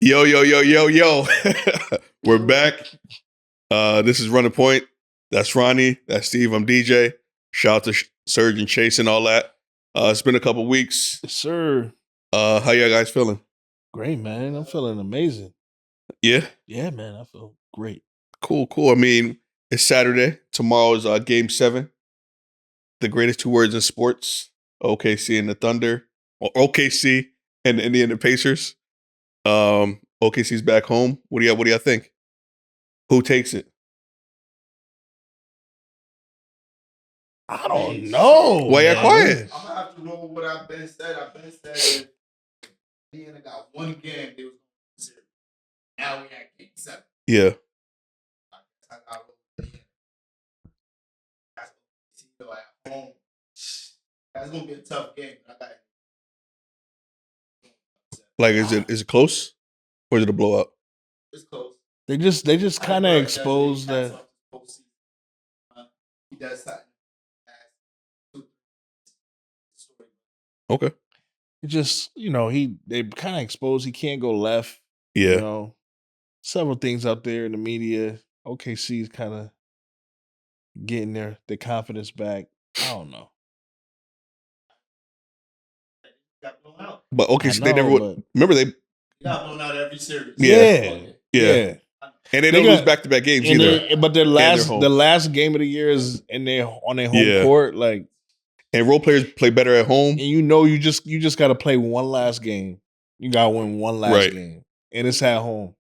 Yo, yo, yo, yo, yo. We're back. This is Runnin Point. That's Ronnie. That's Steve. I'm DJ. Shout out to Surge and Chase and all that. It's been a couple weeks. Yes, sir. How y'all guys feeling? Great, man. I'm feeling amazing. Yeah? Yeah, man. I feel great. Cool. I mean, it's Saturday. Tomorrow is Game 7. The greatest two words in sports. OKC and the Thunder. Or OKC and the Indiana Pacers. OKC's back home. What do y'all think? Who takes it? I don't know. Why y'all quiet? I'm gonna have to roll with what I've been said. If Indiana got one game, they was series. Now we at Game 7. Yeah. At home. That's gonna be a tough game. Like, is it close, or is it a blowout? It's close. They just kind of exposed that. He does something. Okay. It just they kind of exposed he can't go left. Yeah. Several things out there in the media. OKC's kind of getting their confidence back. I don't know. Got blown out. But OKC, they never but remember they got blown out every series. Yeah. And they don't lose back-to-back games either. But the last game of the year is on their home court, like. And role players play better at home. And you just got to play one last game. You got to win one last game, and it's at home.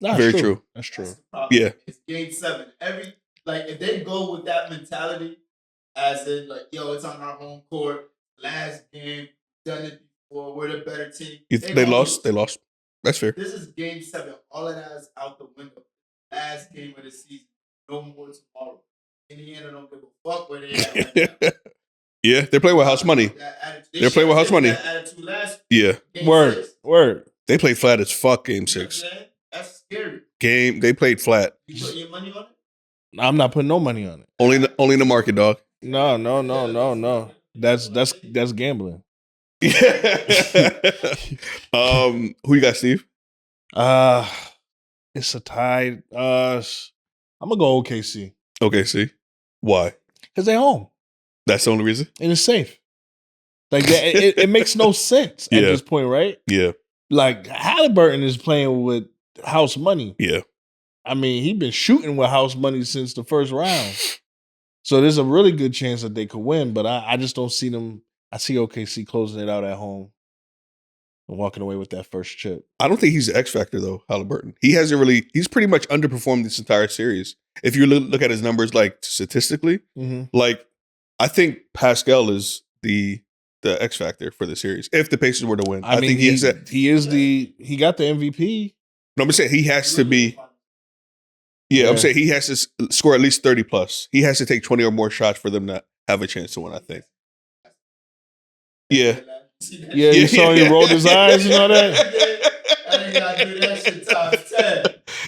Very true. That's true. Yeah, it's Game 7. If they go with that mentality, as in it's on our home court. Last game, done it before. We're the better team. They lost. They lost. That's fair. This is Game 7. All of that is out the window. Last game of the season. No more tomorrow. Indiana don't give a fuck where they at. Right yeah, they're playing with house money. They're playing with house money. Yeah. Word. They played flat as fuck Game 6. That's scary. They played flat. You put your money on it? I'm not putting no money on it. Only in the market, dog. No. That's gambling. Who you got, Steve? It's a tie. I'm gonna go OKC. OKC. Why? Because they're home. That's the only reason? And it's safe. Like, it makes no sense at this point, right? Yeah. Like, Halliburton is playing with house money. Yeah. I mean, he's been shooting with house money since the first round. So there's a really good chance that they could win, but I just don't see them. I see OKC closing it out at home and walking away with that first chip. I don't think he's the X factor, though, Halliburton. He's pretty much underperformed this entire series. If you look at his numbers, like, statistically, like, I think Pascal is the X factor for the series. If the Pacers were to win, I think he got the MVP. No, I'm saying he has to be. Yeah, I'm saying he has to score at least 30 plus. He has to take 20 or more shots for them to have a chance to win, I think. Yeah. Yeah, you saw he rolled his eyes and all that. I ain't gotta do that shit times 10.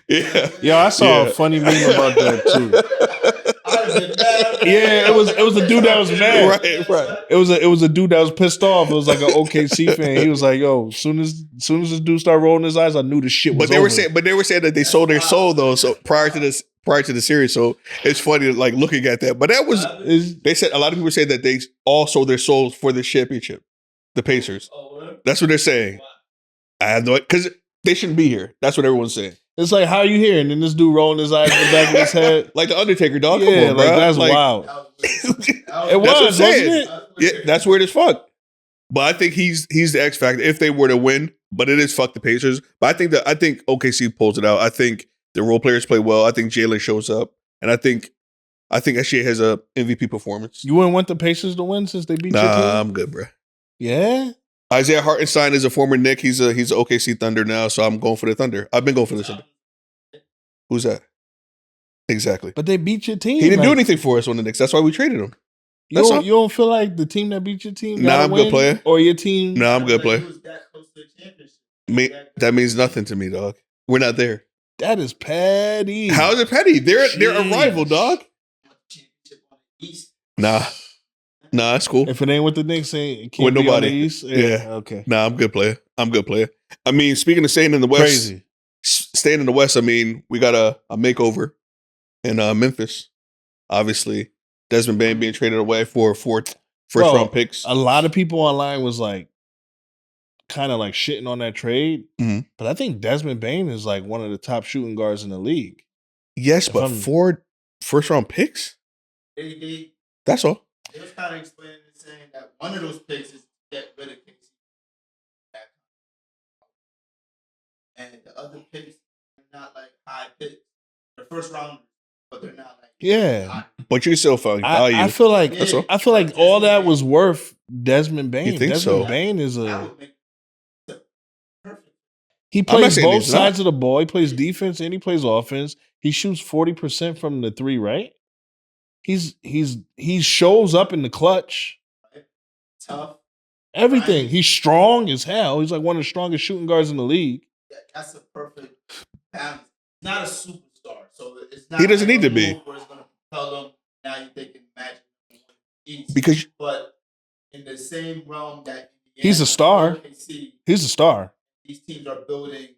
Yeah. Yo, I saw a funny meme about that too. Yeah, it was a dude that was mad. Right. It was a dude that was pissed off. It was like an OKC fan. He was like, "Yo, soon as this dude started rolling his eyes, I knew the shit was over." But they were saying that they sold their soul though. So prior to the series, so it's funny like looking at that. But they said a lot of people say that they all sold their souls for the championship. The Pacers. That's what they're saying. I have no, because they shouldn't be here. That's what everyone's saying. It's like, how are you here? And then this dude rolling his eyes in the back of his head. Like the Undertaker, dog. Yeah, come on, like, bro. that's like, wild. It was, wasn't it? Yeah, that's weird as fuck. But I think he's the X factor if they were to win. But it is fuck the Pacers. But I think OKC pulls it out. I think the role players play well. I think Jalen shows up, and I think SGA has a MVP performance. You wouldn't want the Pacers to win since they beat your team? I'm good, bro. Yeah. Isaiah Hartenstein is a former Knick. He's a OKC Thunder now, so I'm going for the Thunder. I've been going for the Thunder. Who's that? Exactly. But they beat your team. He didn't do anything for us on the Knicks. That's why we traded him. You don't feel like the team that beat your team? Nah, I'm good player. Or your team? Nah, I'm good player. That means nothing to me, dog. We're not there. That is petty. How is it petty? They're a rival, dog. Nah. Nah, that's cool. If it ain't with the Knicks, it can't With be on the nobody. East. Yeah. Okay. Nah, I'm good player. I mean, speaking of staying in the West, Crazy. staying in the West, I mean, we got a makeover in Memphis. Obviously, Desmond Bain being traded away for first round picks. A lot of people online was like, kind of like shitting on that trade. Mhm. But I think Desmond Bain is like one of the top shooting guards in the league. Yes, but 4 first round picks? That's all. They was kind of explaining and saying that one of those picks is to get rid of KC. And the other picks are not like high picks. They're first rounders, but they're not like high. But you still find value. I feel like That's all. I feel like all that was worth Desmond Bain. You think Desmond so? Bain is That would make it perfect. he I'm not plays saying both he's not. sides of the ball. He plays defense and he plays offense. He shoots 40% from the 3, right? He shows up in the clutch. Tough. Everything. He's strong as hell. He's like one of the strongest shooting guards in the league. That's a perfect balance. He's not a superstar, so it's not. He doesn't like need a to be. move where it's going to propel him. Now you're thinking Magic East. Because but in the same realm that He's a star. OKC, He's a star. these teams are building,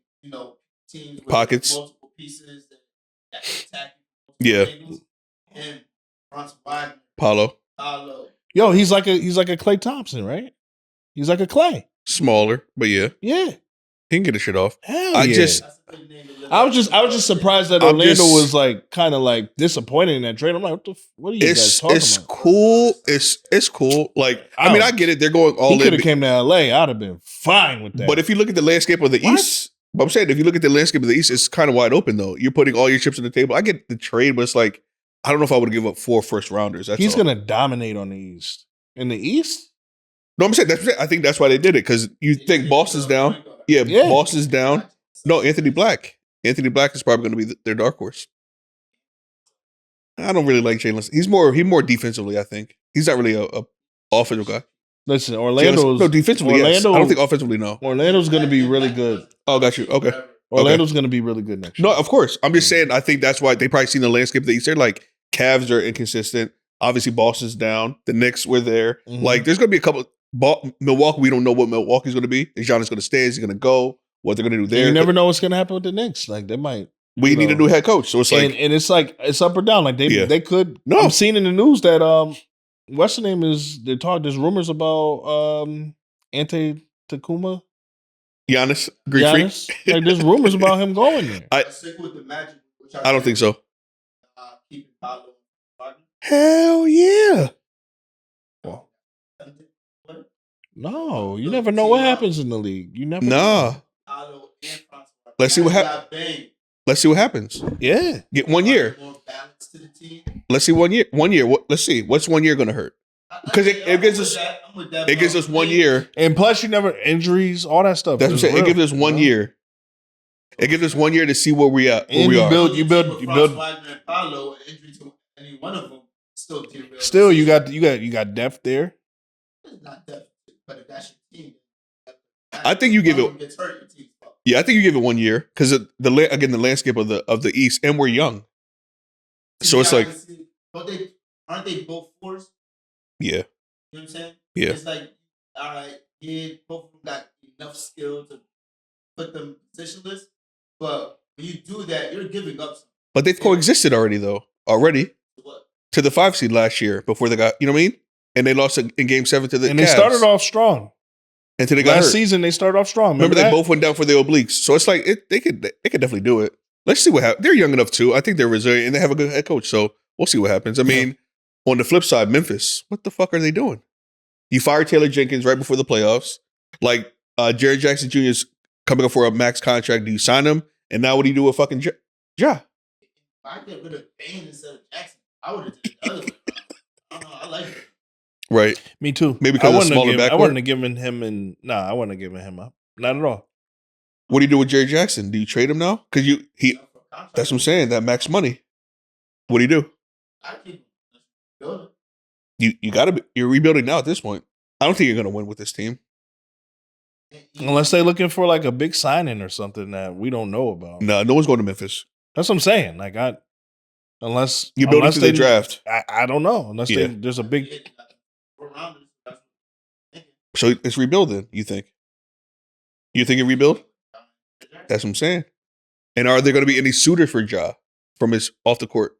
teams with Pockets. multiple pieces that can attack you. Yeah. Angles. Him, Franz Wagner, Paulo, Yo, he's like a Klay Thompson, right? He's like a Clay. smaller, but yeah, Yeah. he can get the shit off. Hell I yeah. just- That's a big name to live I up was just to. surprised that I'm Orlando just- was like kind of like disappointed in that trade. I'm like, what are you guys It's talking it's about? cool. It's cool. Like I mean, I get it. They're going all He could in. have came to LA. I'd have been fine with that. But if you look at the landscape of the What? East, but I'm saying if you look at the landscape of the East, it's kind of wide open though. You're putting all your chips on the table. I get the trade, but it's like I don't know if I would give up 4 first rounders. That's he's all. gonna dominate on the East. In the East? No, I'm saying I think that's why they did it because you think Boston's down. Yeah, Yeah. Boston's down. No, Anthony Black. Anthony Black is probably going to be their dark horse. I don't really like Jalen. He's more defensively. I think he's not really a offensive guy. Listen, No, defensively, yes. I don't think offensively, no. Orlando's gonna be really good. Oh, got you. Okay. Orlando's gonna be really good next year. No, of course. I'm just saying. I think that's why they probably seen the landscape of the East. They're like Cavs are inconsistent. Obviously, Boston's down. The Knicks were there. Mhm. Like, there's going to be a couple. Milwaukee, we don't know what Milwaukee's going to be. Is Giannis going to stay? Is he going to go? What they're going to do there? You never know what's gonna happen with the Knicks. Like they might. We need a new head coach. So it's like, and it's like it's up or down. Like they could. No. I'm seeing in the news that what's the name is they're talking. There's rumors about Ante Takuma. Giannis, Greek freak. Giannis. Like there's rumors about him going there. Let's stick with the Magic. Which I don't think so. Keeping Paolo. Hell yeah. No, you never know what happens in the league. You never. Nah. Paolo and Franz Wagner. Let's see what Now you happens. got Bane. Let's see what happens. Yeah. Get 1 year. More balance to the team. Let's see 1 year. 1 year. Let's see. What's 1 year going to hurt? Because it gives us it gives us 1 year. And plus, you never injuries, all that stuff. That's what I'm is saying. It real, gives us 1 you know? year. It gives us 1 year to see where we at. Where And we you are. build- Franz Wagner and Paolo, an injury to any one of them still derails. Still, you got depth there. It's not depth, but if that's your team, I think you give it- one of them gets hurt, your team's fucked. Yeah, I think you give it 1 year because the landscape of the East, and we're young. So it's like, Aren't they both fours? yeah, You know what I'm saying? Yeah. It's like, all right, yeah, both of them got enough skill to put them positionless, but when you do that, you're giving up something. but they've coexisted already What? to the 5 seed last year before they got, you know what I mean? And they lost in Game 7 to the And Cavs. they started off strong. until they got Last hurt. season, they started off strong. Remember, they that? both went down for the obliques. So it's like they could definitely do it. Let's see what happens. They're young enough too. I think they're resilient and they have a good head coach. So we'll see what happens. I mean, on the flip side, Memphis, what the fuck are they doing? You fired Taylor Jenkins right before the playoffs. Like Jared Jackson Jr. is coming up for a max contract. Do you sign him? And now what do you do with fucking Ja? If I get rid of Bane instead of Jackson, I would have did the other way. I don't know. I like it. Right. Me too. Maybe because of smaller I backcourt? wouldn't have given him I wouldn't have given him up. Not at all. What do you do with Jared Jackson? Do you trade him now? Because that's what I'm saying. That max money. What do you do? I keep building. You got to. You're rebuilding now at this point. I don't think you're going to win with this team. Unless they're looking for like a big signing or something that we don't know about. No one's going to Memphis. That's what I'm saying. Like unless You're building unless to the draft. I don't know. Unless Yeah. there's a big So it's rebuilding, you think? You think it rebuild? That's what I'm saying. And are there going to be any suitor for Ja from his off the court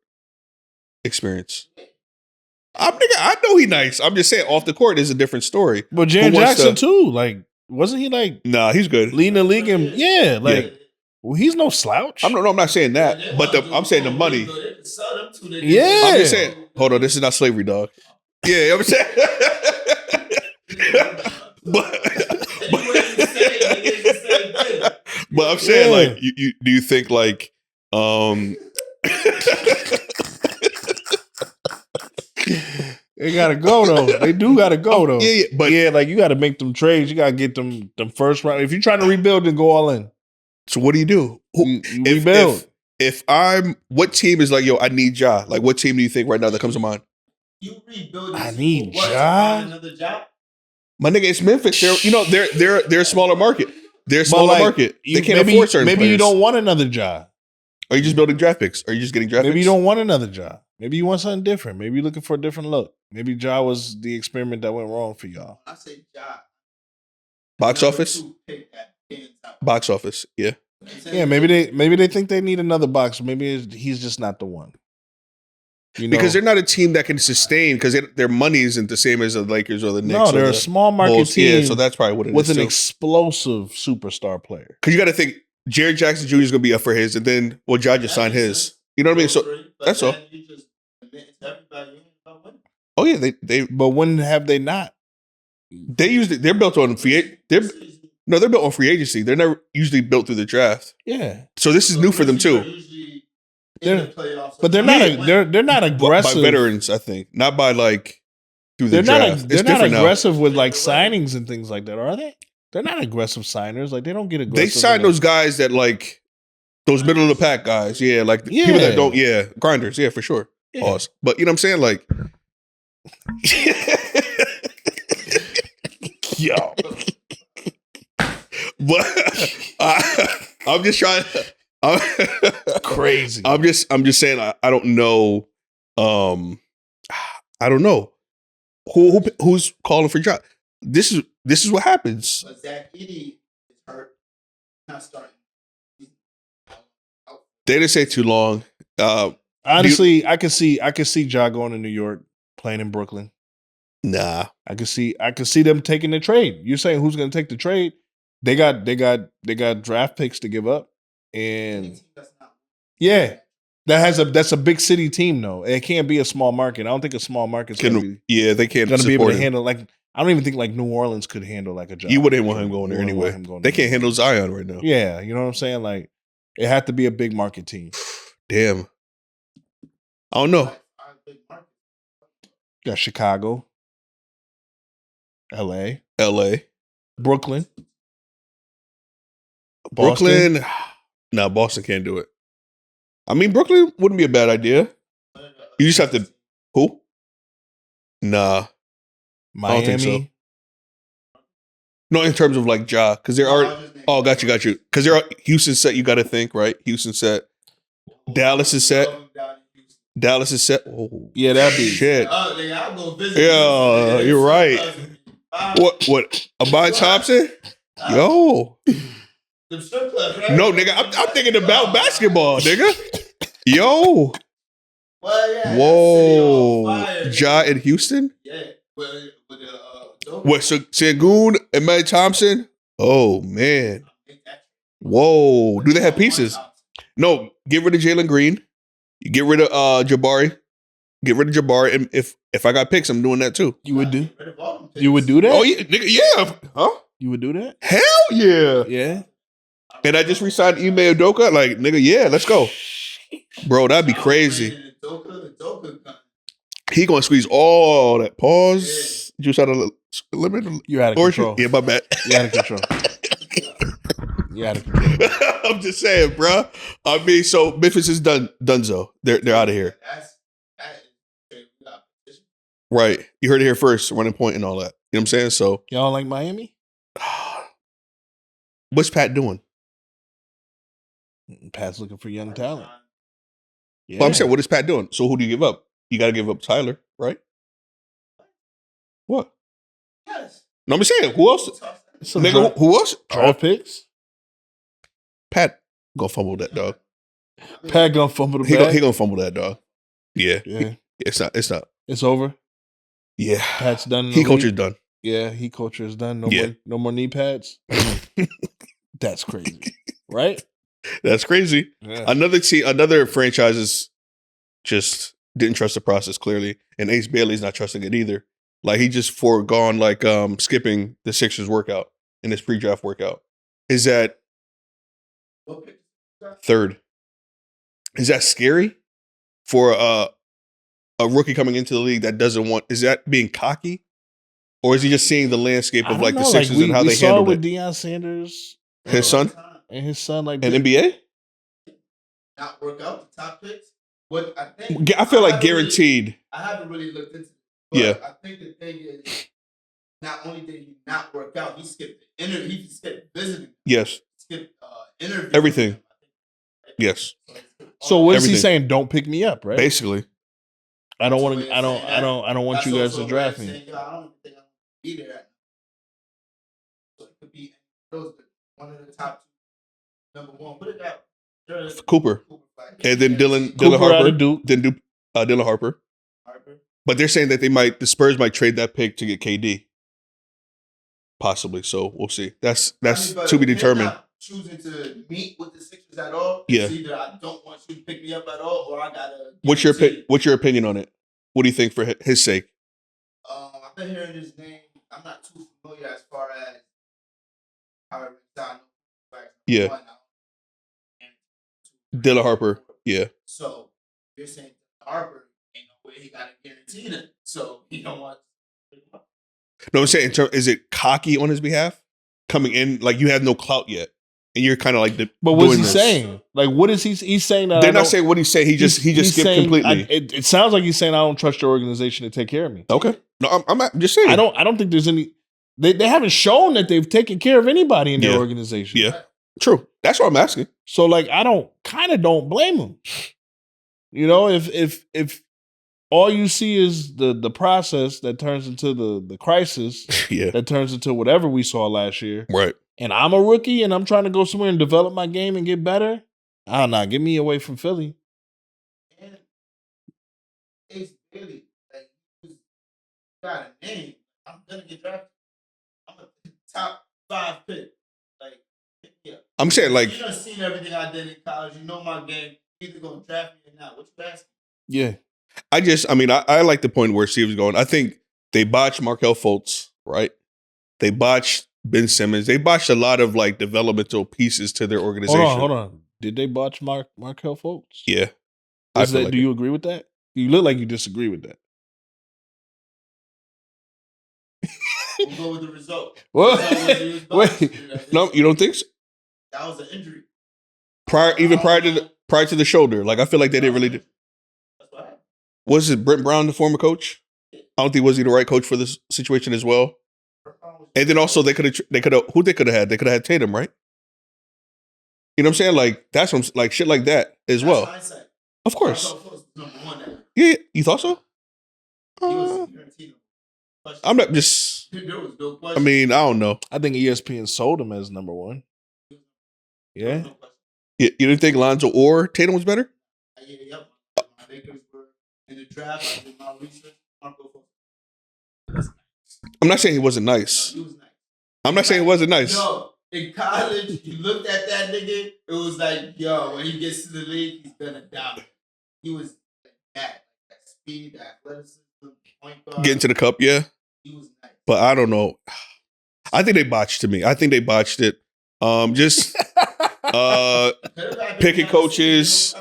experience? I know he nice. I'm just saying off the court is a different story. But Jaren Jackson too. Like, wasn't he like Nah, he's good. leading the league? And well, he's no slouch. I'm not saying that, but I'm saying the money. Yeah. I'm just saying. Hold on, this is not slavery, dog. Yeah, I'm saying. but I'm saying like you do you think like they gotta go though. They do gotta go though. Yeah, but like you gotta make them trades. You gotta get them first round. If you're trying to rebuild, then go all in. So what do you do? You rebuild. If I'm, what team is like, yo, I need Ja? Like, what team do you think right now that comes to mind? You rebuild. I need Ja. Another job. My nigga, it's Memphis. They're a smaller market. They're a smaller market. They can't afford certain Maybe players. you don't want another job. Are you just building draft picks? Are you just getting draft picks? Maybe you don't want another job. Maybe you want something different. Maybe you're looking for a different look. Maybe Ja was the experiment that went wrong for y'all. I say Ja. Box office? Box office, yeah. Yeah, maybe they think they need another box. Maybe he's just not the one. Because they're not a team that can sustain because their money isn't the same as the Lakers or the Knicks. No, they're a small market team. Yeah, so that's probably what it is. With an explosive superstar player. Because you got to think, Jared Jackson Jr. is going to be up for his, and then Ja just signed his. You know what I mean? So that's all. Oh yeah, they. But when have they not? They usually they're built on they're built on free agency. They're never usually built through the draft. Yeah. So this is new for them too. But they're not aggressive by veterans, I think, not by like through the draft. They're not aggressive with like signings and things like that, are they? They're not aggressive signers. Like they don't get aggressive. They sign those guys that like those middle of the pack guys. Yeah, like people that don't. Yeah, grinders. Yeah, for sure. Yeah. Pause. But you know what I'm saying? Like, yo. But I'm just trying. Crazy. I'm just saying. I don't know. I don't know who's calling for job. This is what happens. But Zach Edey is hurt. Not starting. They didn't say too long. Honestly, I could see Ja going to New York, playing in Brooklyn. Nah, I could see them taking the trade. You're saying who's going to take the trade? They got draft picks to give up, and that's a big city team though. It can't be a small market. I don't think a small market's they can't going to be able to handle like. I don't even think like New Orleans could handle like a job. You wouldn't want him going there anyway. They can't handle Zion right now. Yeah, you know what I'm saying? Like it had to be a big market team. Damn. I don't know. Got Chicago, LA, Brooklyn. Boston. No, Boston can't do it. I mean, Brooklyn wouldn't be a bad idea. You just have to. Who? Nah. Miami. I don't think so. No, in terms of like Ja, because there are. Oh, got you. Because there are Houston set. You got to think right. Houston set. Dallas is set. Oh, yeah, that'd be shit. I'll go visit. Yeah, you're right. What? Amai Thompson? Yo. The strip club, right? No, nigga, I'm thinking about basketball, nigga. Yo. Well, yeah, whoa. Ja in Houston? Yeah. What, Sengun and Mae Thompson? Oh, man. Whoa. Do they have pieces? No, get rid of Jalen Green. You get rid of Jabari. Get rid of Jabari. And if I got picks, I'm doing that too. You would do? You would do that? Oh, yeah. Nigga, yeah. Huh? You would do that? Hell yeah. Yeah. And I just re-signed Ime Udoka. Like, nigga, yeah, let's go. Bro, that'd be crazy. He gonna squeeze all that. Pause. Yeah. Juice out of limit. You're out of control. Yeah, my bad. You're out of control. You're out of control. I'm just saying, bro. I mean, so Memphis is donezo. They're out of here. Right. You heard it here first. Running Point and all that. You know what I'm saying? So y'all like Miami? What's Pat doing? Pat's looking for young talent. Yeah. Well, I'm saying, what is Pat doing? So who do you give up? You got to give up Tyler, right? What? Yes. No, I'm saying, who else? Some Nigga, who else? draft picks. Pat gonna fumble that dog. Pat gonna fumble the He bag. gonna fumble that dog. Yeah. Yeah, It's not. it's over. Yeah. Pat's done. In He the coach is league. done. Yeah, he culture is done. Yeah. No more knee pads. That's crazy, right? That's crazy. Yeah. Another franchises just didn't trust the process clearly, and Ace Bailey's not trusting it either. Like he just foregone skipping the Sixers workout in his pre-draft workout. Is that third? Is that scary for a rookie coming into the league that doesn't want? Is that being cocky, or is he just seeing the landscape of like the Sixers and how they saw handled with it? Deion Sanders, His son and his son, like and NBA. Not work out the top picks. What I think I feel like guaranteed. I haven't really looked into it. But Yeah. I think the thing is, not only did he not work out, he skipped the interview. He skipped visiting. Yes. Skipped interview. Everything. Yes. So what is he Everything. saying? Don't pick me up, right? Basically. I don't want to. I don't want you guys to draft me. Saying, I don't think I'm gonna be there. Right now. So it could be one of the top two, number one. Put it out. Cooper. And then Dylan Cooper Harper. out of Duke. Then Dylan Harper. But they're saying that the Spurs might trade that pick to get KD. Possibly. So we'll see. That's to be determined. Choosing to meet with the Sixers at all. Yeah. It's either I don't want you to pick me up at all, or I gotta. What's your opinion on it? What do you think for his sake? I've been hearing his name. I'm not too familiar as far as how it went down. Yeah. Dylan Harper. Yeah. So you're saying Harper ain't no way he got a guarantee it. So he don't want. No, I'm saying is it cocky on his behalf? Coming in like you have no clout yet, and you're kind of like But what's he saying? Like, what is he's saying that they're not saying what he's saying. He just skipped saying, completely. It sounds like he's saying I don't trust your organization to take care of me. Okay, no, I'm just saying. I don't think there's any. They haven't shown that they've taken care of anybody in their organization. Yeah, true. That's what I'm asking. So like, I don't blame him. You know, if all you see is the process that turns into the crisis, that turns into whatever we saw last year. Right. And I'm a rookie and I'm trying to go somewhere and develop my game and get better. Get me away from Philly. And Ace Bailey, like, he's got a name. I'm gonna get drafted. I'm a top 5 pick. Like, yeah. I'm saying like you done seen everything I did in college. You know my game. You either gonna draft me or not. What you asking? Yeah. I like the point where Steve was going. I think they botched Markelle Fultz, right? They botched Ben Simmons. They botched a lot of like developmental pieces to their organization. Hold on. Did they botch Markelle Fultz? Yeah. Do you agree with that? You look like you disagree with that. We'll go with the result. What? Wait. No, you don't think so? That was an injury. Prior to the shoulder. Like I feel like they didn't really do. That's what happened. Was it Brent Brown, the former coach? I don't think was he the right coach for this situation as well. And then also they could have who they could have had? They could have had Tatum, right? You know what I'm saying? Like that's what like shit like that as well. Hindsight. Of course. Number one now. Yeah, you thought so? He was guaranteed. I'm not just. There was no question. I mean, I don't know. I think ESPN sold him as number one. Yeah. You didn't think Lonzo or Tatum was better? Yeah, yep. My Lakers were in the draft. I did my research. I'm not saying he wasn't nice. No, he was nice. I'm not saying he wasn't nice. No, in college, you looked at that nigga, it was like, yo, when he gets to the league, he's gonna dominate. He was like that speed, that athleticism, point guard. Getting to the cup, yeah. He was nice. But I don't know. I think they botched to me. I think they botched it. Just picking coaches,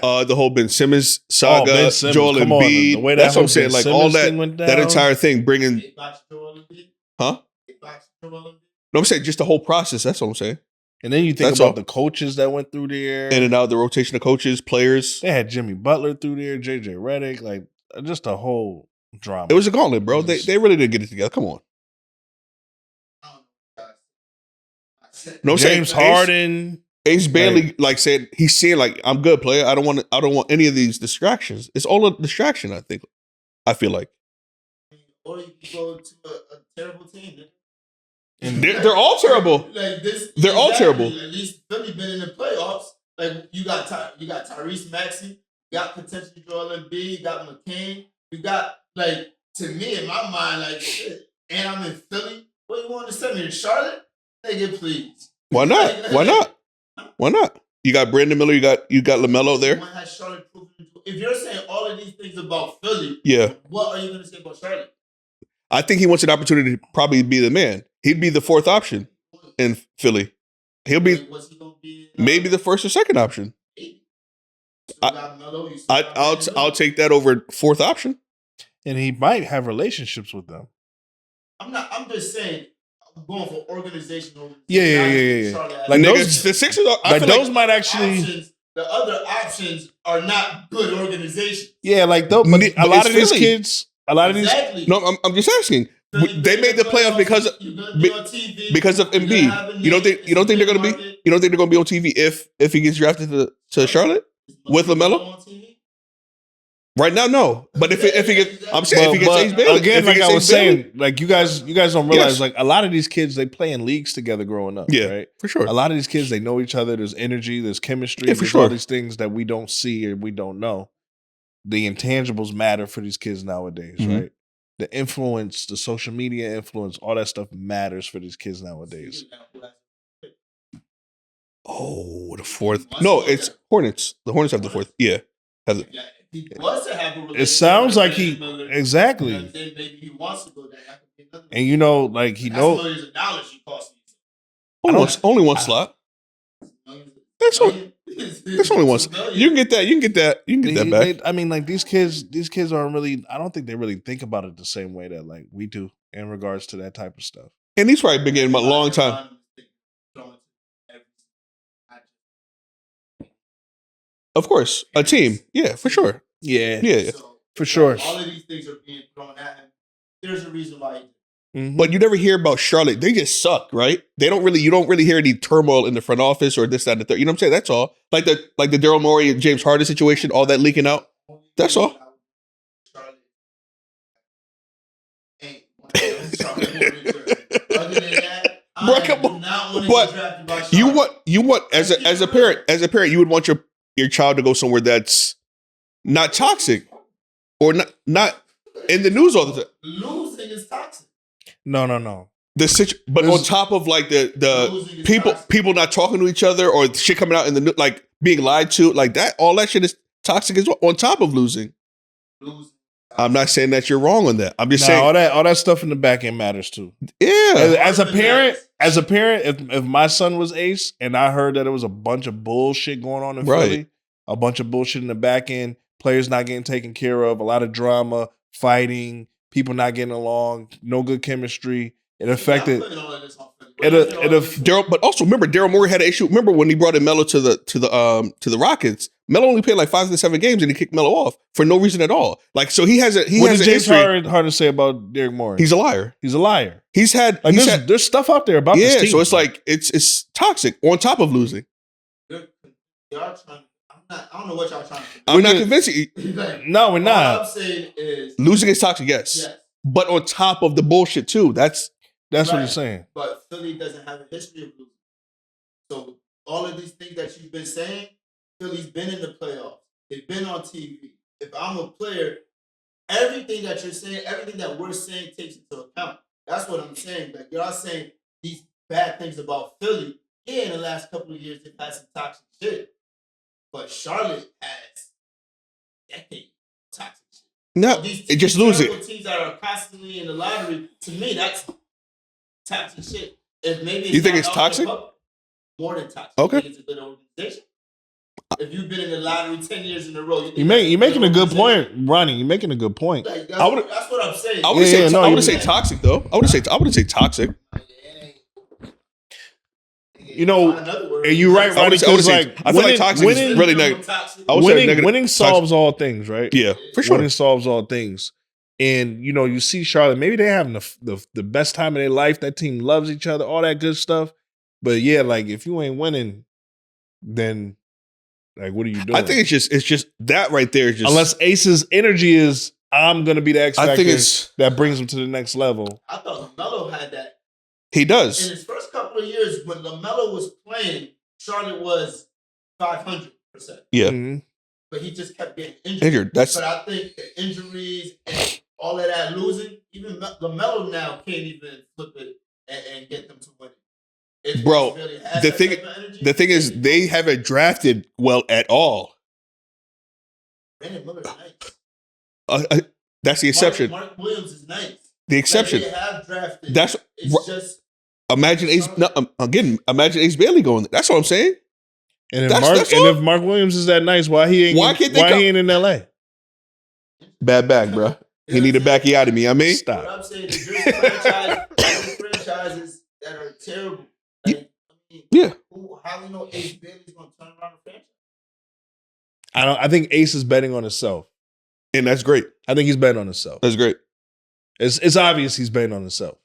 the whole Ben Simmons saga, Ben Simmons, Joel Embiid. The way That's what I'm whole saying. Ben Like Simmons all thing went that down. entire thing, bringing. They botched Joel Embiid. Huh? They botched Joel Embiid. No, I'm saying just the whole process. That's what I'm saying. And then you think That's about all. the coaches that went through there. In and out, the rotation of coaches, players. They had Jimmy Butler through there, JJ Redick, like just a whole drama. It was a gauntlet, bro. They really didn't get it together. Come on. No, James Harden. Ace Bailey like said he's saying like I'm good player. I don't want any of these distractions. It's all a distraction. I feel like. Or you can go to a terrible team. They're all terrible. Like this, They're all terrible. At least Philly been in the playoffs. Like you got Tyrese Maxey, you got potentially Joel Embiid, you got McCain, you got like to me in my mind like shit. And I'm in Philly. What you want to send me to Charlotte? Nigga, please. Why not? Why not? Why not? You got Brandon Miller. You got LaMelo there. If you're saying all of these things about Philly, yeah, what are you going to say about Charlotte? I think he wants an opportunity to probably be the man. He'd be the fourth option in Philly. He'll be maybe the first or second option. I'll take that over fourth option. And he might have relationships with them. I'm just saying. I'm going for organizational. Yeah. Like those, the Sixers are. Like those might actually. The other options are not good organizations. Yeah, like those. But a lot of these kids. A lot of these. No, I'm just asking. They made the playoffs because of Embiid. You don't think they're going to be? You don't think they're going to be on TV if he gets drafted to Charlotte with LaMelo? Right now, no. But if he gets, I'm saying if he gets Ace Bailey again, like I was saying, like you guys don't realize, like a lot of these kids they play in leagues together growing up. Yeah, right? For sure. A lot of these kids they know each other. There's energy. There's chemistry. Yeah, for there's sure. all these things that we don't see or we don't know. The intangibles matter for these kids nowadays, right? The influence, the social media influence, all that stuff matters for these kids nowadays. Oh, the fourth. No, it's Hornets. The Hornets have the fourth. Yeah. It sounds like he exactly. Maybe he wants to go there. And you know, like he knows. Millions of dollars you cost me. Only one slot. That's only one slot. You can get that. You can get that back. I mean, like these kids aren't really. I don't think they really think about it the same way that like we do in regards to that type of stuff. And he's probably been getting a long time. Of course, a team. Yeah, for sure. Yeah. So, for sure. All of these things are being thrown at him. There's a reason why. But you never hear about Charlotte. They just suck, right? You don't really hear any turmoil in the front office or this, that, and the third. You know what I'm saying? That's all. Like the Daryl Morey and James Harden situation, all that leaking out. That's all. But you want as a parent, you would want your child to go somewhere that's not toxic or not in the news all the time. Losing is toxic. No. But on top of like the people not talking to each other or shit coming out in the like being lied to, like that, all that shit is toxic as well. On top of losing. I'm not saying that you're wrong on that. I'm just saying all that stuff in the back end matters too. Yeah. As a parent, if my son was Ace and I heard that it was a bunch of bullshit going on in Philly, a bunch of bullshit in the back end, players not getting taken care of, a lot of drama, fighting, people not getting along, no good chemistry. It affected. But also remember Daryl Morey had an issue. Remember when he brought in Melo to the Rockets? Melo only played like 5 to 7 games and he kicked Melo off for no reason at all. Like so he has a what has James Harden say about Derek Morey? He's a liar. There's stuff out there about this team. So it's like it's toxic on top of losing. I don't know what y'all trying to do. I'm not convinced. No, we're not. All I'm saying is losing is toxic, yes. But on top of the bullshit too. That's what you're saying. But Philly doesn't have a history of losing. So all of these things that you've been saying, Philly's been in the playoffs. They've been on TV. If I'm a player, everything that you're saying, everything that we're saying takes into account. That's what I'm saying. Like you're not saying these bad things about Philly. Yeah, in the last couple of years they've had some toxic shit. But Charlotte has decades of toxic shit. No, it just loses it. Teams that are constantly in the lottery, to me, that's toxic shit. If maybe you think it's toxic? More than toxic. Okay. You think it's a good organization? If you've been in the lottery 10 years in a row, you're making a good point, Ronnie. You're making a good point. Like, that's what I'm saying. I would say toxic though. I wouldn't say toxic. You know, are you right, Ronnie? I feel like toxic is really negative. Winning solves all things, right? Yeah, for sure. Winning solves all things. And, you know, you see Charlotte, maybe they're having the best time of their life. That team loves each other, all that good stuff. But, yeah, like, if you ain't winning, then, like, what are you doing? I think it's just that right there. Just unless Ace's energy is, I'm going to be the X factor that brings him to the next level. I thought Melo had that. He In does. his first couple of years, when LaMelo was playing, Charlotte was 500%. Yeah. Mhm. But he just kept getting injured. Injured. That's But I think the injuries and all of that losing, even LaMelo now can't even flip it and get them to win it. If Bro, Ace really has the that thing- type of energy, the thing is they haven't drafted well at all. Brandon Miller's nice. That's the exception. Mark Williams is nice. The exception. Like they have drafted. That's It's just imagine Ace. No, again, imagine Ace Bailey going there. That's what I'm saying. And if That's all. if Mark Williams is that nice, why he ain't? Why can't they come- he ain't in LA? Bad back, bro. He need a backy out of me. I mean, what Stop. I'm saying is there's franchises that are terrible. Like, I mean, yeah. how do you know Ace Bailey's going to turn around the franchise? I think Ace is betting on himself. And that's great. I think he's betting on himself. That's great. It's obvious he's betting on himself.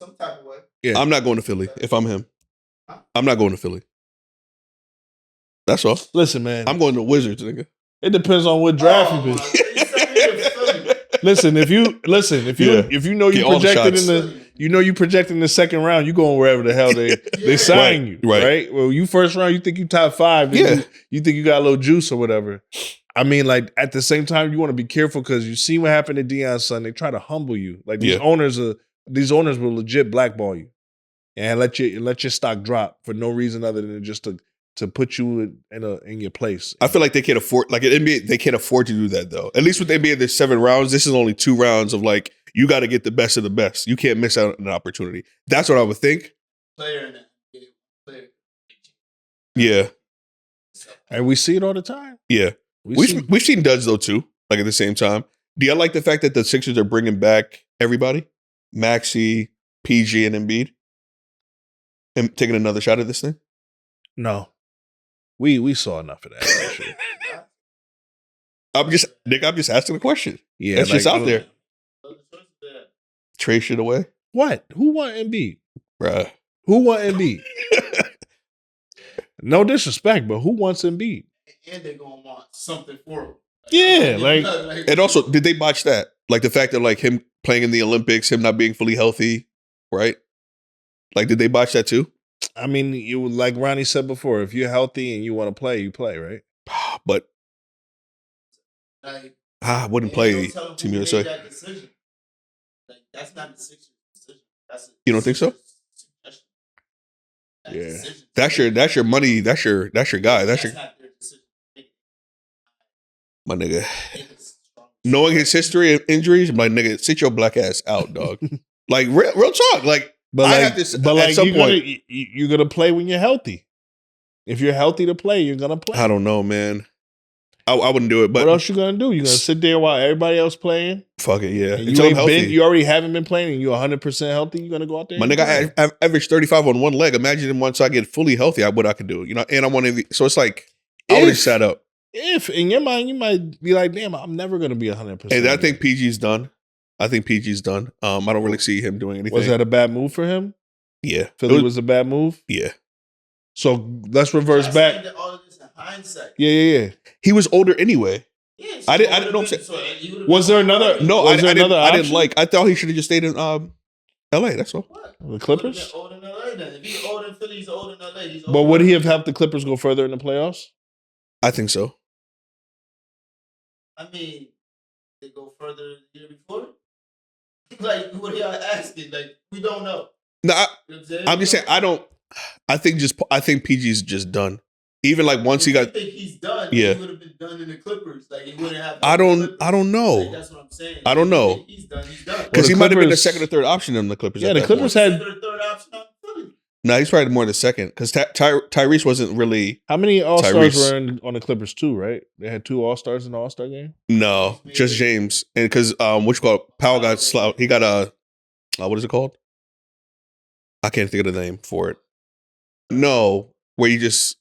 Some type of way. Yeah. I'm not going to Philly if I'm him. I'm not going to Philly. That's all. Listen, man. I'm going to Wizards, nigga. It depends on what draft you my pick. God. You sent me to Philly. Listen, if you know Get you all the projected shots. you projected in the second round, you going wherever the hell they Yeah. sign Right, you, right. right? Well, you first round, you think you top 5, then Yeah. you think you got a little juice or whatever. I mean, like at the same time, you want to be careful because you see what happened to Deion's son. They try to humble you. Like these Yeah. owners will legit blackball you and let your stock drop for no reason other than just to put you in your place. I feel like they can't afford, like at NBA, they can't afford to do that though. At least with the NBA, there's 7 rounds. This is only 2 rounds of like, you got to get the best of the best. You can't miss out on an opportunity. That's what I would think. Player in that. Player. Yeah. And we see it all the time. Yeah. We've seen duds though too, like at the same time. Do you like the fact that the Sixers are bringing back everybody? Maxey, PG, and Embiid? And taking another shot at this thing? No. We saw enough of that. Shit. I'm just asking a question. Yeah, That's just out there. So the choice is there. Trade shit away? What? Who want Embiid? Bruh. Who want Embiid? No disrespect, but who wants Embiid? And they're going to want something for him. Yeah, like And also, did they botch that? Like the fact that like him playing in the Olympics, him not being fully healthy, right? Like, did they botch that too? I mean, you like Ronnie said before, if you're healthy and you want to play, you play, right? But like, I wouldn't and play don't tell them Team who USA. made that decision. Like, that's not the Sixers' decision. That's You don't think so? Suggestion. Yeah. Decision. That's your money. That's your guy. That's your not their decision. my nigga. It's strong. Knowing his history and injuries, my nigga, sit your black ass out, dog. Like real talk. Like, But I like, have this but at like some you're point. you're gonna play when you're healthy. If you're healthy to play, you're gonna play. I don't know, man. I wouldn't do it, but What else you gonna do? You gonna sit there while everybody else playing? fuck it, yeah. And Until I'm healthy. you already haven't been playing, and you're 100% healthy. You're gonna go out there. My and nigga, play. I've averaged 35 on one leg. Imagine once I get fully healthy, what I could do. You know, and I want to. So it's like I would have If- sat up. If in your mind you might be like, damn, I'm never gonna be 100%. And I think PG's done. I don't really see him doing anything. Was that a bad move for him? Yeah. Philly was a bad move. Yeah. So let's reverse That's back. saying that all of this in hindsight. Yeah. He was older anyway. Yeah, I didn't know. Was there another? No, Was there I didn't. another I didn't option? like. I thought he should have just stayed in L.A. That's all. What? The Clippers. Older in LA then. If he's older in Philly, he's older in LA. He's But would he have helped the Clippers go further in the playoffs? I think so. I mean, they go further the year before. Like, what are y'all asking? Like, we don't know. No, You know what I'm saying? I'm just saying. I don't. I think PG's just done. Even like once he If you got. think he's done, Yeah. he would have been done in the Clippers. Like, he wouldn't have. I don't Like, know that's what I'm saying. I don't If you know. think he's done. He's done. because the he might have been the Clippers- second or third option in the Clippers. Yeah, at the that Clippers point. had- Second or third option on Philly. No, he's probably more the second because Tyrese wasn't really. How many All Stars Tyrese. were on the Clippers? 2, right? They had 2 All Stars in the All Star game. No, just James, and because what you call it, Powell got slouched. He got a what is it called? I can't think of the name for it. No, where you just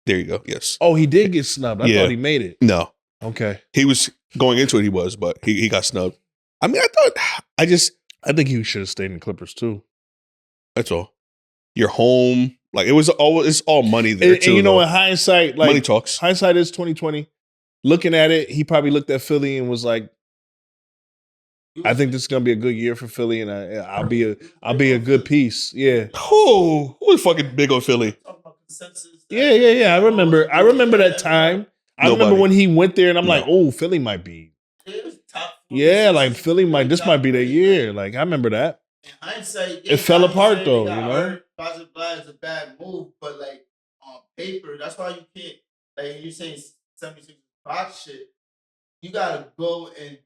there you go. Yes. Oh, he did get snubbed. I Yeah. thought he made it. No, Okay, he was going into it. He was, but he got snubbed. I mean, I think he should have stayed in the Clippers too. that's all. You're home. Like it's all money there And too. you know, though. in hindsight, like Money talks. hindsight is 2020. Looking at it, he probably looked at Philly and was like, I think this is gonna be a good year for Philly, and I'll be a good piece. Yeah. Who was fucking big on Philly? Yeah. I remember that time. I remember Nobody. when he went there, and I'm No. like, oh, Philly might be. Yeah, like Philly might. This might be their year. Like I remember that. In hindsight, It fell apart, they though, got you know? hurt. Blah, blah is a bad move, but like on paper, that's why you can't. Like you're saying 76 box shit. You gotta go and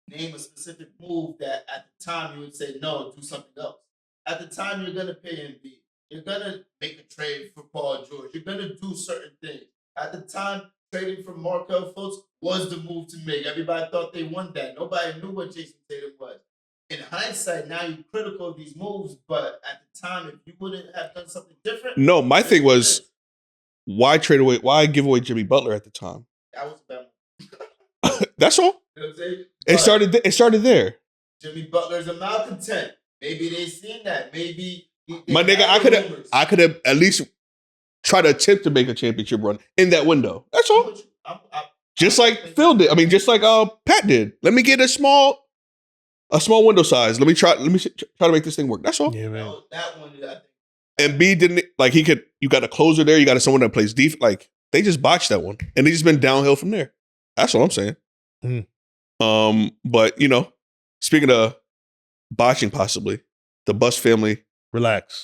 name a specific move that at the time you would say no, do something else. At the time, you're gonna pay Embiid. You're gonna make a trade for Paul George. You're gonna do certain things. At the time, trading for Markelle Fultz was the move to make. Everybody thought they won that. Nobody knew what Jason Tatum was. In hindsight, now you're critical of these moves, but at the time, if you wouldn't have done something different, No, my thing was why give away Jimmy Butler at the time? that was a bad move. That's all. You know what I'm saying? It started there. Jimmy Butler's a malcontent. Maybe they seen that. Maybe My nigga, I could have at least tried to attempt to make a championship run in that window. That's all. Just like Phil did. I mean, just like Pat did. Let me get a small window size. Let me try to make this thing work. That's all. Yeah, man. That one, I think. And B didn't like he could. You got a closer there. You got someone that plays defense. Like they just botched that one, and they just been downhill from there. That's all I'm saying. But you know, speaking of botching, possibly the Bus family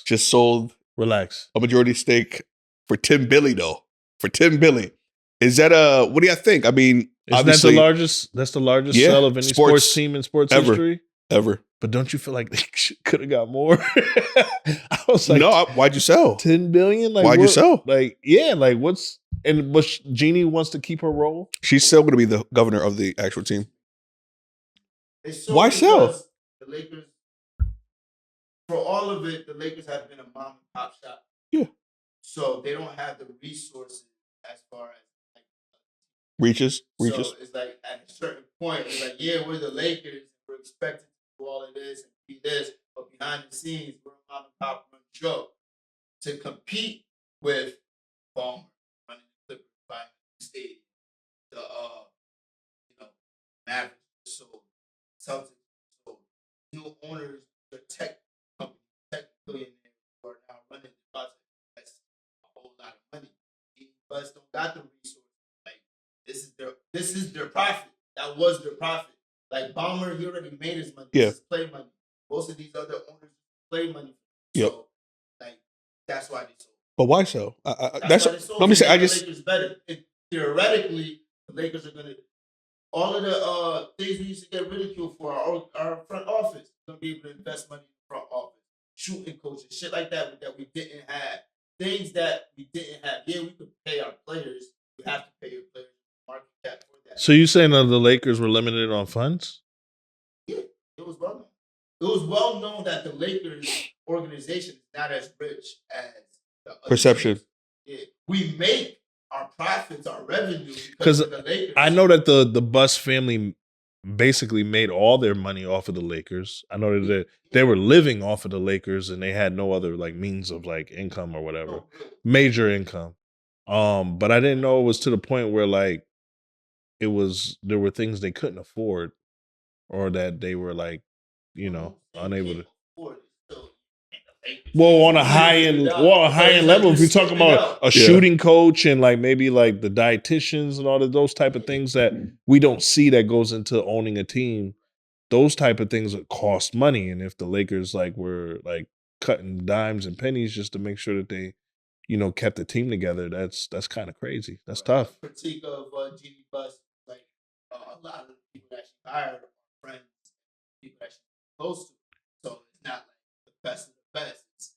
just sold a majority stake for $10 billion though. For $10 billion, is that what do you think? I mean, isn't that the largest? That's the largest sell of any sports team in sports history ever. But don't you feel like they could have got more? I was like, no. Why'd you sell? $10 billion? Like, why'd you sell? Like, yeah, like what's and but Jeannie wants to keep her role. She's still going to be the governor of the actual team. Why sell? The Lakers, for all of it, the Lakers have been a mom and pop shop. Yeah. So they don't have the resources as far as like reaches. So it's like at a certain point, it's like, yeah, we're the Lakers. We're expected to do all of this and be this, but behind the scenes, we're a mom and pop run show. To compete with Ballmer running the Clippers by the stadium, the Mavericks sold, Celtics sold, new owners, the tech company, tech billionaires who are now running the project. That's a whole lot of money. But don't got the resources. Like this is their profit. That was their profit. Like Ballmer, he already made his money. Yeah. This is play money. Most of these other owners play money. Yep. So like that's why they sold. But why so? That's why they sold. Let me say, the Lakers better. Theoretically, the Lakers are gonna all of the things we used to get ridiculed for our front office. We're gonna be able to invest money in the front office, shooting coaches, shit like that we didn't have. Things that we didn't have. Yeah, we could pay our players. We have to pay your players market cap for that. So you saying that the Lakers were limited on funds? Yeah, it was well known. It was well known that the Lakers organization is not as rich as the other perception. teams. Yeah, we make our profits, our revenue because of the Lakers. I know that the Bus family basically made all their money off of the Lakers. I know that they were living off of the Lakers and they had no other like means of like income or whatever, major income. But I didn't know it was to the point where like there were things they couldn't afford or that they were like, unable to. Well, on a high end level, if you talk about a shooting coach and like maybe like the dietitians and all of those type of things that we don't see that goes into owning a team, those type of things that cost money. And if the Lakers like were like cutting dimes and pennies just to make sure that they, kept the team together, that's kind of crazy. That's tough. Critique of Jeannie Buss, like a lot of the people that she hired are friends, people that she's close to. So it's not like the best of the best. It's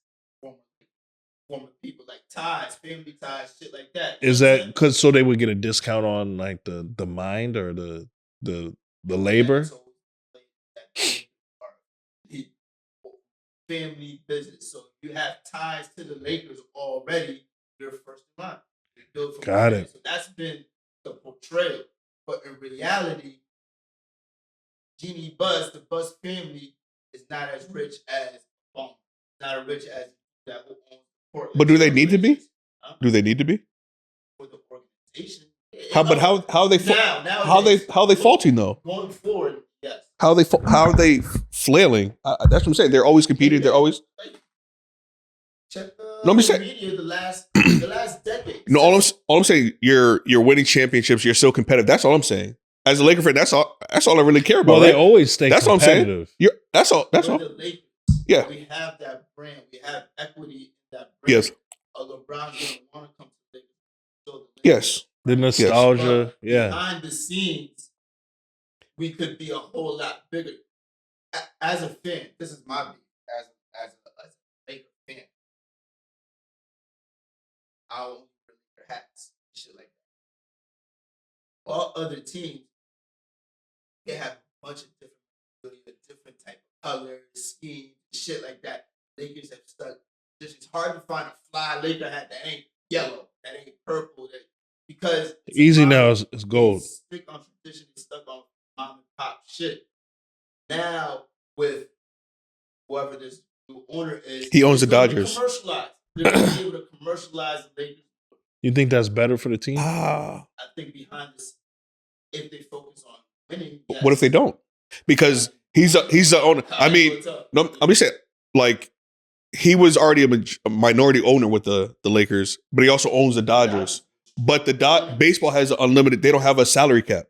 former people like ties, family ties, shit like that. Is that because so they would get a discount on like the mind or the labor? Family business. So if you have ties to the Lakers already, you're first in line. Got it. So that's been the portrayal. But in reality, Jeannie Buss, the Buss family, is not as rich as Ballmer. Not as rich as that who owns Portland. But do they need to be? Do they need to be? For the organization. How are they faulting though? Going forward, yes. How are they flailing? That's what I'm saying. They're always competing. They're always. Check the No, I'm just saying. media the last decade. No, all I'm saying, you're winning championships. You're still competitive. That's all I'm saying. As a Laker fan, that's all I really care about. Well, they right? always stay That's competitive. what I'm saying. That's all. That's all. The Lakers, Yeah. we have that brand. We have equity in that brand. Yes. LeBron's gonna want to come to the Lakers. So the Lakers, Yes. The nostalgia. But Yeah. behind the scenes, we could be a whole lot bigger. As a fan, this is my view. As a Laker fan, I only wear Laker hats, shit like that. All other teams, they have a bunch of different type of colors, schemes, shit like that. Lakers have stuck. It's hard to find a fly Laker hat that ain't yellow, that ain't purple, because Easy now is gold. Stick on tradition, it's stuck on mom and pop shit. Now with whoever this new owner is, he owns the Dodgers. They're going to be able to commercialize the Lakers. You think that's better for the team? I think behind this, if they focus on winning, yes. What if they don't? Because he's the owner. I mean, no, I'm just saying, like, he was already a minority owner with the Lakers, but he also owns the Dodgers. But the baseball has unlimited. They don't have a salary cap.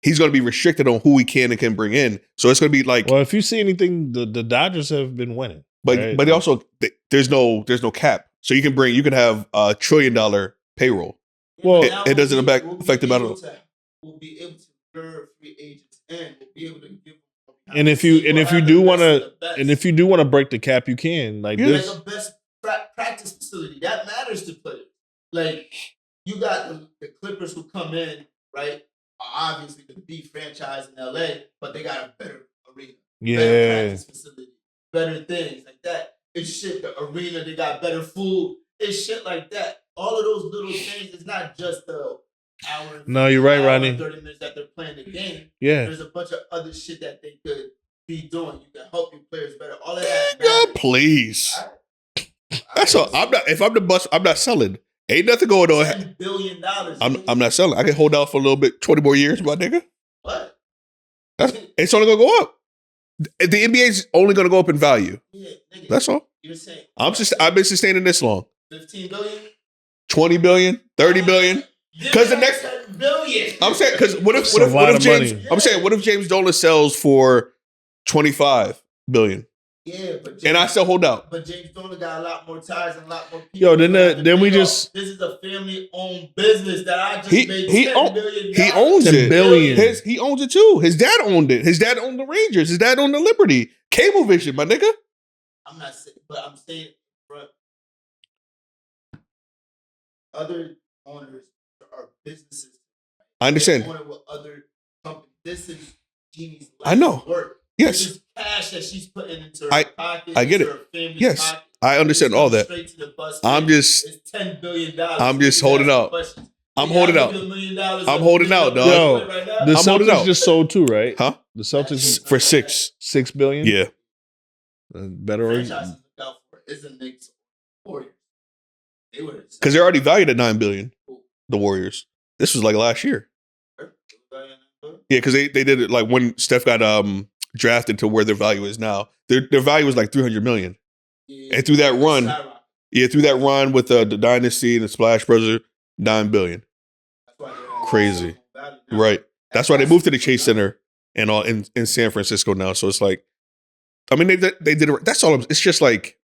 He's going to be restricted on who he can and can bring in. So it's going to be like. Well, if you see anything, the Dodgers have been winning. But right? but also there's no cap. So you can have $1 trillion payroll. Well, it doesn't affect them at all. We'll be able to lure free agents in. We'll be able to give. And if you do want to break the cap, you can. Like this, like a best practice facility that matters to players. Like you got the Clippers who come in, right? Are obviously the B franchise in LA, but they got a better arena, better practice facility, better things like that. It's shit. The arena, they got better food. It's shit like that. All of those little things. It's not just the hour. No, you're right, Ronnie. 30 minutes that they're playing the game. Yeah, there's a bunch of other shit that they could be doing. You can help your players better. All of that. Please. That's all. If I'm the bus, I'm not selling. Ain't nothing going on. $10 billion. I'm not selling. I can hold out for a little bit, 20 more years, my nigga. What? It's only gonna go up. The NBA's only gonna go up in value. Yeah, nigga, that's all. You're saying I've been sustaining this long. 15 billion? 20 billion, 30 billion. Because the next 10 billion. I'm saying, because what if James? I'm saying, what if James Dolan sells for 25 billion? Yeah, but and I still hold out. But James Dolan got a lot more ties and a lot more people. Yo, then we just. This is a family-owned business that I just made $10 billion. He owns it. Billion. He owns it too. His dad owned it. His dad owned the Rangers. His dad owned the Liberty. Cablevision, my nigga. I'm not saying, but I'm saying, bro, other owners are businesses. I understand. With other companies. This is Jeannie's life. I know. Work. Yes. This is cash that she's putting into her pocket. I get it. Yes. Pocket. I understand all that. Straight to the bus. It's $10 billion. I'm just holding out. I'm holding out. I'm holding out, dog. Yo, the Celtics just sold too, right? Huh? The Celtics for $6 billion. Yeah. Better. Franchises look out for isn't Knicks Warriors. They were because they're already valued at $9 billion. The Warriors. This was like last year. Yeah, because they did it like when Steph got drafted to where their value is now. Their value was like $300 million. Yeah, and through that run, with the Dynasty and the Splash Brothers, $9 billion. Crazy, right? That's why they moved to the Chase Center and all in San Francisco now. So it's like, I mean, they did it. That's all. It's just like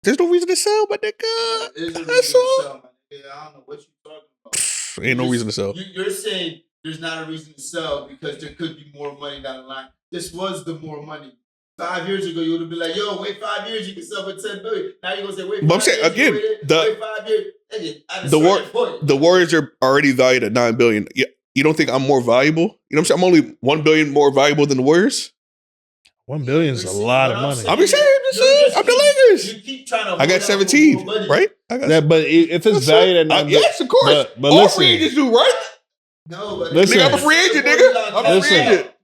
there's no reason to sell, my nigga. That's all. I don't know what you're talking about. Ain't no reason to sell. You're saying there's not a reason to sell because there could be more money down the line. This was the more money. 5 years ago, you would have been like, "Yo, wait 5 years, you can sell for $10 billion." Now you're gonna say, "Wait 5 years." But I'm saying again, wait 5 years. The Warriors are already valued at $9 billion. You don't think I'm more valuable? You know what I'm saying? I'm only $1 billion more valuable than the Warriors. $1 billion is a lot of money. I'm just saying. I'm the Lakers. You keep trying to. I got 17, right? But if it's valued at $9 billion, yes, of course. But all free agents do, right? No, but listen, nigga, I'm a free agent, nigga. I'm a free agent.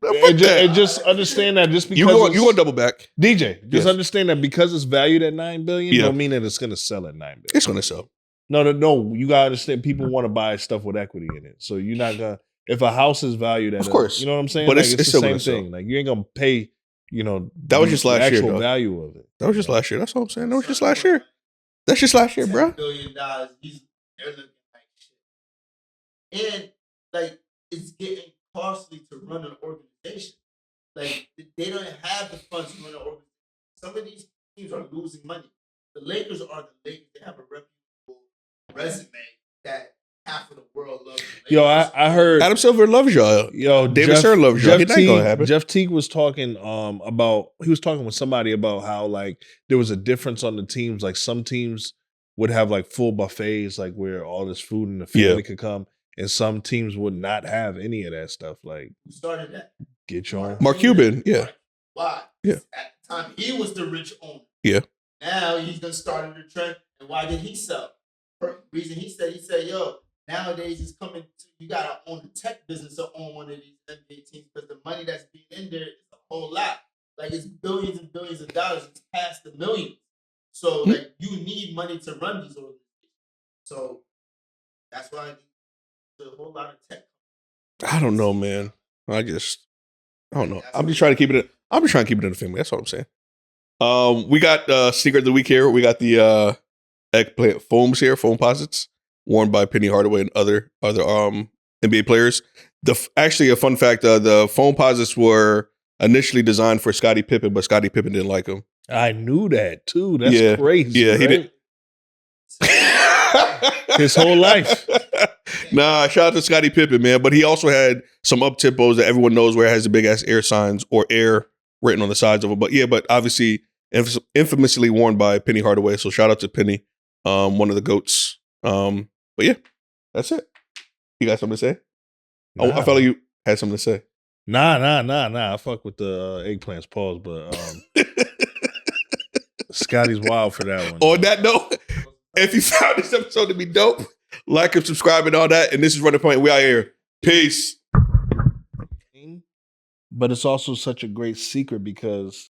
And just understand that just because you want double back, DJ. Just understand that because it's valued at $9 billion, don't mean that it's going to sell at $9 billion. It's going to sell. No. You gotta understand. People want to buy stuff with equity in it, so you're not gonna. if a house is valued at, Of course. you know what I'm saying? But Like, it's it's still the gonna same sell. thing. Like, you ain't gonna pay, That was just the last year, actual though. value of it. That was just last year. That's all I'm saying. That was just last year. That's just last year, bro. $10 billion. They're looking like shit. And like it's getting costly to run an organization. Like they don't have the funds to run an organization. Some of these teams are losing money. The Lakers are the Lakers. They have a reputable resume that half of the world loves. The Yo, Lakers. I heard Adam Silver loves y'all. Yo, David Stern loves y'all. It ain't gonna happen. Jeff Teague was talking about, he was talking with somebody about how like there was a difference on the teams. Like some teams would have like full buffets, like where all this food and the family could come, and some teams would not have any of that stuff. Like, Who started that? get your own. Mark Cuban, yeah. Why? Yeah. At the time, he was the rich owner. Yeah. Now he's done started the trend. And why did he sell? The reason he said, yo, nowadays it's coming to, you got to own the tech business to own one of these NBA teams because the money that's being in there is a whole lot. Like it's billions and billions of dollars. It's past the millions. So like you need money to run these organizations. So that's why there's a whole lot of tech. I don't know, man. I don't know. I'm just trying to keep it. I'm just trying to keep it in the family. That's all I'm saying. We got secret of the week here. We got the eggplant foams here, foam posits, worn by Penny Hardaway and other NBA players. Actually, a fun fact: the foam posits were initially designed for Scottie Pippen, but Scottie Pippen didn't like them. I knew that too. That's crazy. Yeah, right? he did. His whole life. Nah, shout out to Scottie Pippen, man. But he also had some up tempos that everyone knows where it has the big ass air signs or air written on the sides of it. But obviously infamously worn by Penny Hardaway. So shout out to Penny, one of the GOATs. But yeah, that's it. You got something to say? Nah. I felt like you had something to say. Nah. I fuck with the eggplants, pause, but Scotty's wild for that one. On that note, if you found this episode to be dope, like and subscribe and all that. And this is Runnin Point. We out here. Peace. But it's also such a great secret because